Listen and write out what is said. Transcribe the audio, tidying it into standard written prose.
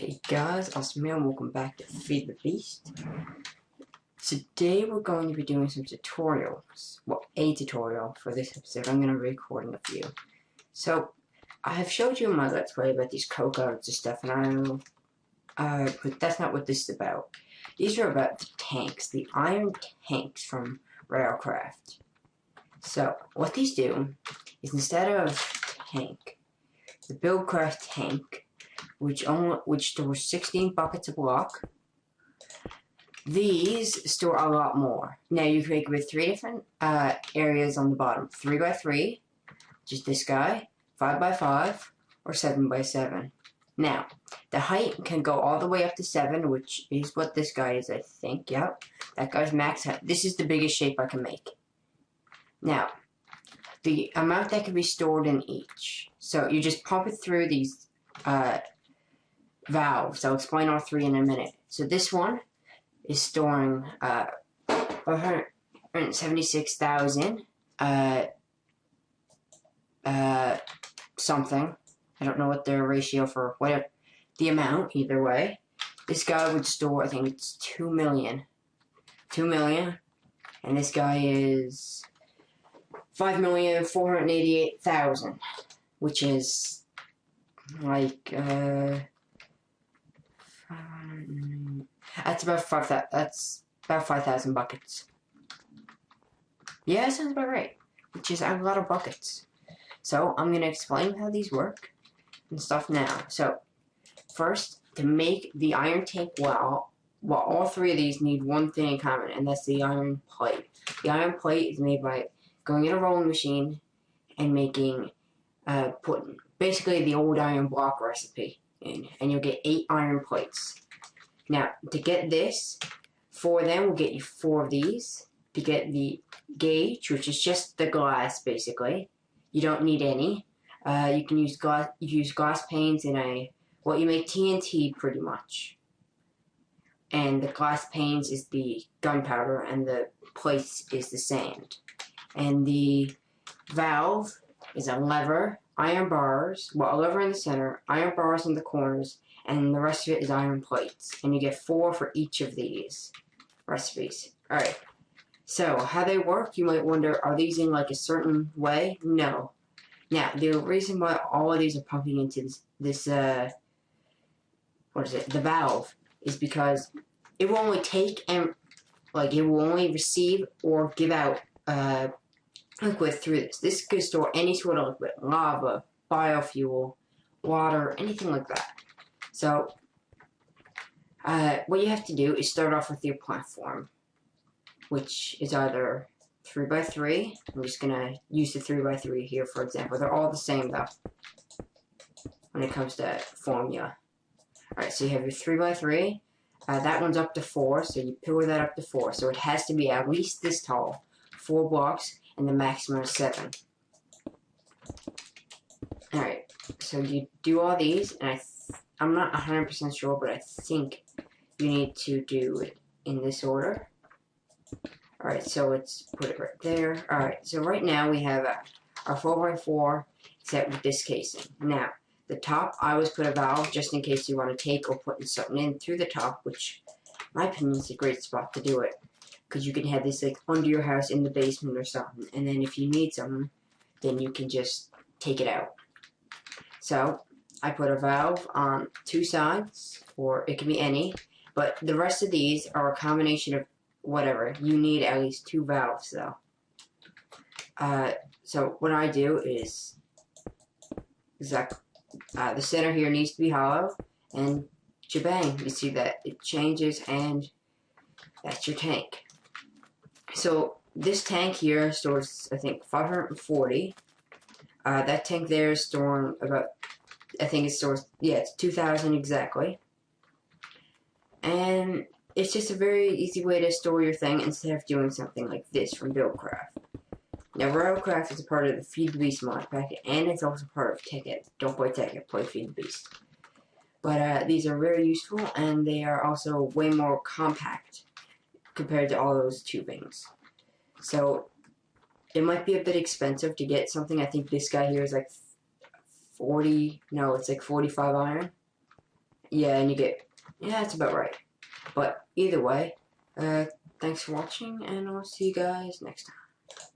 Hey guys, awesome and welcome back to Feed the Beast. Today we're going to be doing some tutorials. Well, a tutorial for this episode. I'm going to be recording a few. So, I have showed you in my Let's Play about these coconuts and stuff, and but that's not what this is about. These are about the tanks, the iron tanks from Railcraft. So, what these do is instead of tank, the Buildcraft tank, which stores 16 buckets of block. These store a lot more. Now you can make it with 3 different areas on the bottom: 3x3, which is this guy, 5x5, or 7x7. Now the height can go all the way up to 7, which is what this guy is, I think. Yep, that guy's max height. This is the biggest shape I can make. Now the amount that can be stored in each. So you just pump it through these valves. I'll explain all 3 in a minute. So this one is storing 176,000 something. I don't know what their ratio for whatever the amount. Either way, this guy would store, I think it's 2 million, and this guy is 5,488,000, which is like that's about 5,000 buckets. Yeah, that sounds about right. Which is a lot of buckets. So I'm gonna explain how these work and stuff now. So first, to make the iron tank well, all 3 of these need one thing in common, and that's the iron plate. The iron plate is made by going in a rolling machine and making putting basically the old iron block recipe in, and you'll get 8 iron plates. Now, to get this, 4 of them will get you 4 of these. To get the gauge, which is just the glass, basically, you don't need any. You can use glass panes in you make TNT pretty much. And the glass panes is the gunpowder, and the plates is the sand. And the valve is a lever, iron bars, a lever in the center, iron bars in the corners, and the rest of it is iron plates. And you get 4 for each of these recipes. Alright, so how they work, you might wonder, are these in like a certain way? No. Now, the reason why all of these are pumping into the valve, is because it will only take and, it will only receive or give out liquid through this. This could store any sort of liquid, lava, biofuel, water, anything like that. So, what you have to do is start off with your platform, which is either 3x3. I'm just going to use the 3x3 here, for example. They're all the same, though, when it comes to formula. Alright, so you have your 3x3. That one's up to 4, so you pillar that up to 4. So it has to be at least this tall, 4 blocks, and the maximum is 7. Alright, so you do all these, and I'm not 100% sure, but I think you need to do it in this order. Alright, so let's put it right there. Alright, so right now we have our 4x4 set with this casing. Now, the top, I always put a valve just in case you want to take or put something in through the top, which, in my opinion, is a great spot to do it. Because you can have this under your house in the basement or something, and then if you need something, then you can just take it out. So, I put a valve on 2 sides, or it can be any, but the rest of these are a combination of whatever. You need at least 2 valves, though. So, what I do is, the center here needs to be hollow, and shebang, you see that it changes, and that's your tank. So, this tank here stores, I think, 540. That tank there is storing about, I think it stores, yeah, it's 2,000 exactly. And it's just a very easy way to store your thing instead of doing something like this from Buildcraft. Now, Railcraft is a part of the Feedthebeast mod packet, and it's also part of Ticket. Don't play Ticket, play Feedthebeast. But these are very useful, and they are also way more compact compared to all those tubings. So, it might be a bit expensive to get something. I think this guy here is like 45 iron. Yeah, and you get, yeah, that's about right. But either way, thanks for watching, and I'll see you guys next time.